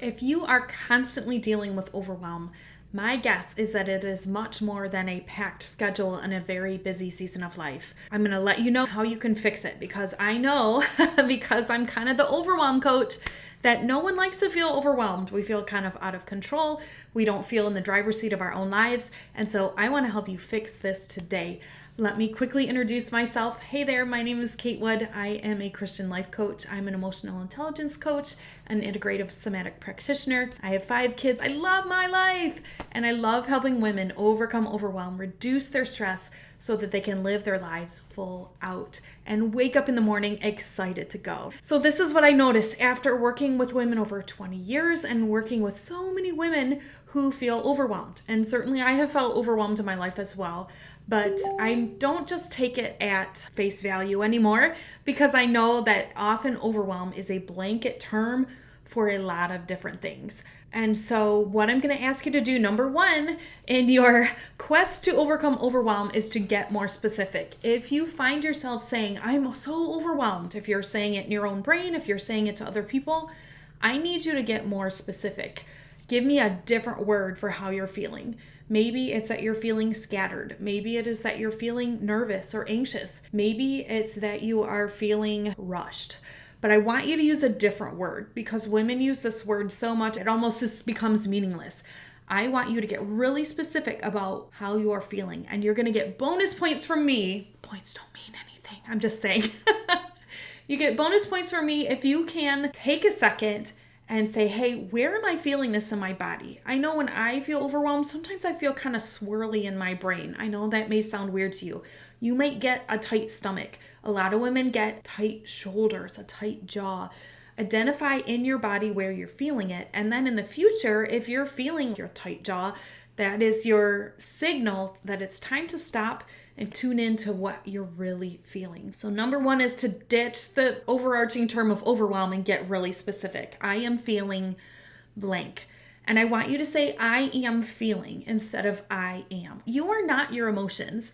If you are constantly dealing with overwhelm, my guess is that it is much more than a packed schedule and a very busy season of life. I'm going to let you know how you can fix it because I know, because I'm kind of the overwhelm coach, that no one likes to feel overwhelmed. We feel kind of out of control. We don't feel in the driver's seat of our own lives. And so I want to help you fix this today. Let me quickly introduce myself. Hey there, my name is Kate Wood. I am a Christian life coach. I'm an emotional intelligence coach, an integrative somatic practitioner. I have 5 kids. I love my life, and I love helping women overcome overwhelm, reduce their stress so that they can live their lives full out and wake up in the morning excited to go. So this is what I noticed after working with women over 20 years and working with so many women who feel overwhelmed. And certainly I have felt overwhelmed in my life as well. But I don't just take it at face value anymore because I know that often overwhelm is a blanket term for a lot of different things. And so what I'm going to ask you to do, number 1, in your quest to overcome overwhelm is to get more specific. If you find yourself saying, I'm so overwhelmed, if you're saying it in your own brain, if you're saying it to other people, I need you to get more specific. Give me a different word for how you're feeling. Maybe it's that you're feeling scattered. Maybe it is that you're feeling nervous or anxious. Maybe it's that you are feeling rushed. But I want you to use a different word because women use this word so much, it almost just becomes meaningless. I want you to get really specific about how you are feeling, and you're going to get bonus points from me. Points don't mean anything. I'm just saying. You get bonus points from me if you can take a second and say, hey, where am I feeling this in my body? I know when I feel overwhelmed, sometimes I feel kind of swirly in my brain. I know that may sound weird to you. You might get a tight stomach. A lot of women get tight shoulders, a tight jaw. Identify in your body where you're feeling it. And then in the future, if you're feeling your tight jaw, that is your signal that it's time to stop and tune into what you're really feeling. So number 1 is to ditch the overarching term of overwhelm and get really specific. I am feeling blank. And I want you to say, I am feeling instead of I am. You are not your emotions,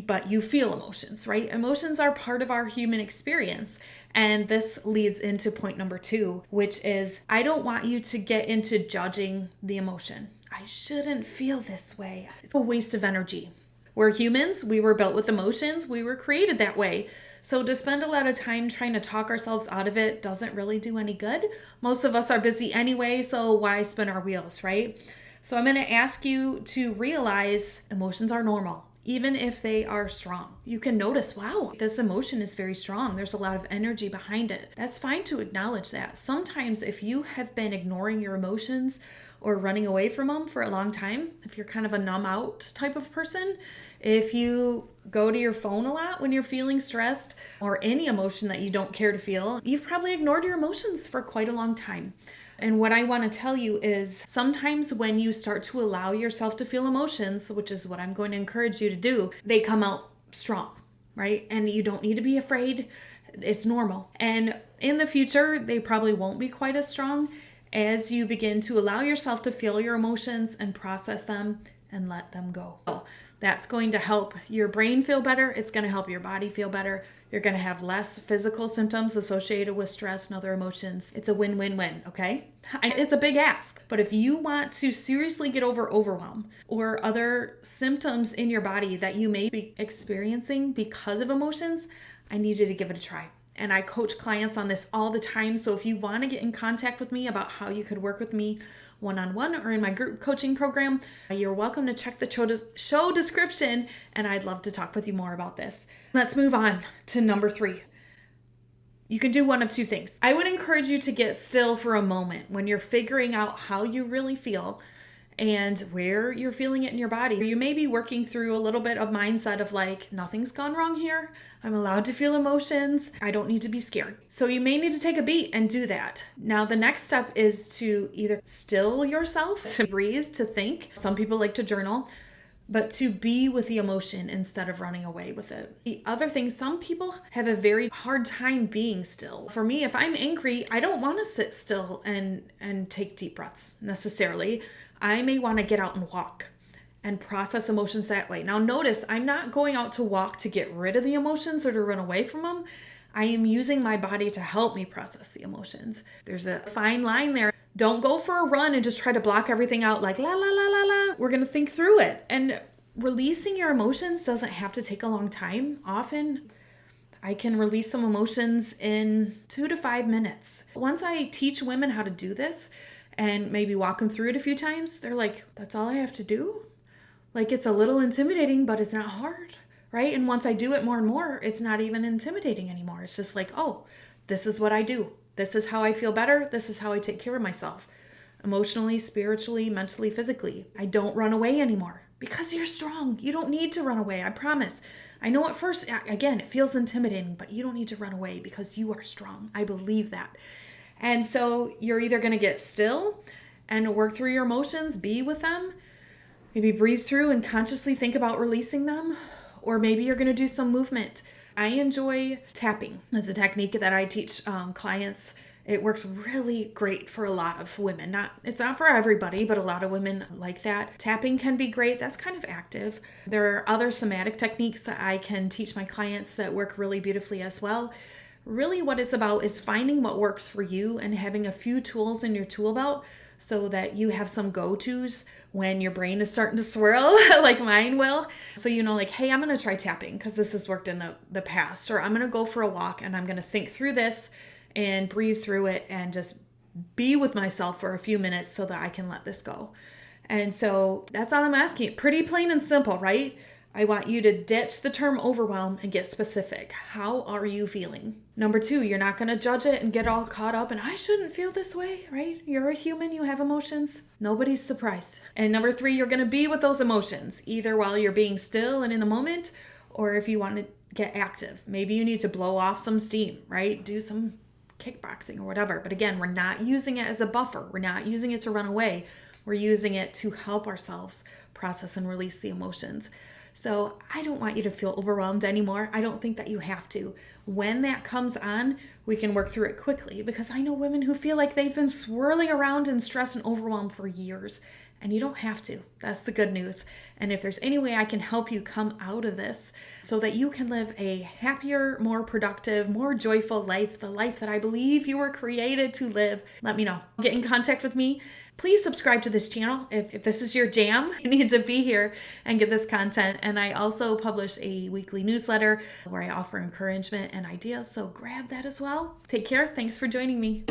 but you feel emotions, right? Emotions are part of our human experience. And this leads into point number 2, which is, I don't want you to get into judging the emotion. I shouldn't feel this way. It's a waste of energy. We're humans. We were built with emotions. We were created that way. So to spend a lot of time trying to talk ourselves out of it doesn't really do any good. Most of us are busy anyway, so why spin our wheels, right? So I'm going to ask you to realize emotions are normal, even if they are strong. You can notice, wow, this emotion is very strong. There's a lot of energy behind it. That's fine to acknowledge that. Sometimes if you have been ignoring your emotions or running away from them for a long time, if you're kind of a numb out type of person, if you go to your phone a lot when you're feeling stressed or any emotion that you don't care to feel, you've probably ignored your emotions for quite a long time. And what I want to tell you is sometimes when you start to allow yourself to feel emotions, which is what I'm going to encourage you to do, they come out strong, right? And you don't need to be afraid. It's normal. And in the future, they probably won't be quite as strong as you begin to allow yourself to feel your emotions and process them and let them go. That's going to help your brain feel better. It's going to help your body feel better. You're going to have less physical symptoms associated with stress and other emotions. It's a win-win-win, okay? It's a big ask, but if you want to seriously get over overwhelm or other symptoms in your body that you may be experiencing because of emotions, I need you to give it a try. And I coach clients on this all the time. So if you want to get in contact with me about how you could work with me one-on-one or in my group coaching program, you're welcome to check the show description, and I'd love to talk with you more about this. Let's move on to number 3. You can do one of 2 things. I would encourage you to get still for a moment when you're figuring out how you really feel and where you're feeling it in your body. You may be working through a little bit of mindset of like, nothing's gone wrong here. I'm allowed to feel emotions. I don't need to be scared. So you may need to take a beat and do that. Now, the next step is to either still yourself, to breathe, to think. Some people like to journal, but to be with the emotion instead of running away with it. The other thing, some people have a very hard time being still. For me, if I'm angry, I don't want to sit still and take deep breaths necessarily. I may want to get out and walk and process emotions that way. Now notice, I'm not going out to walk to get rid of the emotions or to run away from them. I am using my body to help me process the emotions. There's a fine line there. Don't go for a run and just try to block everything out like la la la la la. We're going to think through it. And releasing your emotions doesn't have to take a long time. Often I can release some emotions in 2 to 5 minutes. Once I teach women how to do this and maybe walk them through it a few times, they're like, that's all I have to do? Like, it's a little intimidating, but it's not hard, right? And once I do it more and more, it's not even intimidating anymore. It's just like, oh, this is what I do. This is how I feel better. This is how I take care of myself. Emotionally, spiritually, mentally, physically. I don't run away anymore because you're strong. You don't need to run away, I promise. I know at first, again, it feels intimidating, but you don't need to run away because you are strong. I believe that. And so you're either going to get still and work through your emotions, be with them, maybe breathe through and consciously think about releasing them, or maybe you're going to do some movement. I enjoy tapping. It's a technique that I teach clients. It works really great for a lot of women. It's not for everybody, but a lot of women like that. Tapping can be great. That's kind of active. There are other somatic techniques that I can teach my clients that work really beautifully as well. Really what it's about is finding what works for you and having a few tools in your tool belt so that you have some go-tos when your brain is starting to swirl like mine will. So like, hey, I'm going to try tapping because this has worked in the past, or I'm going to go for a walk and I'm going to think through this and breathe through it and just be with myself for a few minutes so that I can let this go. And so that's all I'm asking you. Pretty plain and simple, right? I want you to ditch the term overwhelm and get specific. How are you feeling? Number 2, you're not going to judge it and get all caught up and I shouldn't feel this way, right? You're a human, you have emotions. Nobody's surprised. And number 3, you're going to be with those emotions, either while you're being still and in the moment, or if you want to get active. Maybe you need to blow off some steam, right? Do some kickboxing or whatever. But again, we're not using it as a buffer. We're not using it to run away. We're using it to help ourselves process and release the emotions. So I don't want you to feel overwhelmed anymore. I don't think that you have to. When that comes on, we can work through it quickly because I know women who feel like they've been swirling around in stress and overwhelm for years, and you don't have to. That's the good news. And if there's any way I can help you come out of this so that you can live a happier, more productive, more joyful life, the life that I believe you were created to live, let me know. Get in contact with me. Please subscribe to this channel. If this is your jam, you need to be here and get this content. And I also publish a weekly newsletter where I offer encouragement and ideas. So grab that as well. Take care. Thanks for joining me.